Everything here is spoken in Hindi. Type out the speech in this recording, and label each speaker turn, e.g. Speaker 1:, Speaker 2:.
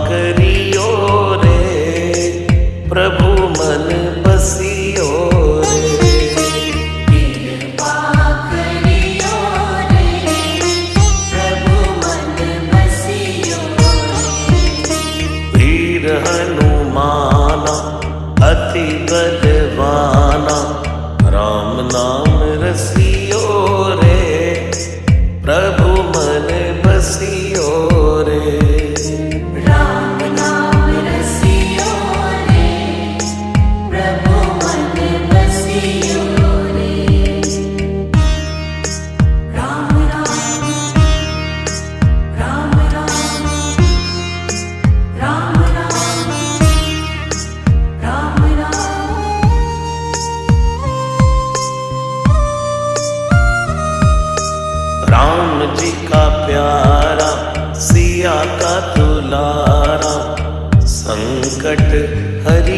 Speaker 1: करियो रे, प्रभु मन बसियो रे।
Speaker 2: कृपा करियो रे, प्रभु मन बसियो रे।
Speaker 1: वीर हनुमाना अति बलवाना, राम नाम रसियो रे, प्रभु मन बसियो रे।
Speaker 2: राम नाम रसियो रे, प्रभु मन बसियो रे। राम राम राम राम, राम राम राम राम।
Speaker 1: राम जी का प्यारा, सिया का दुलारा, संकट हरि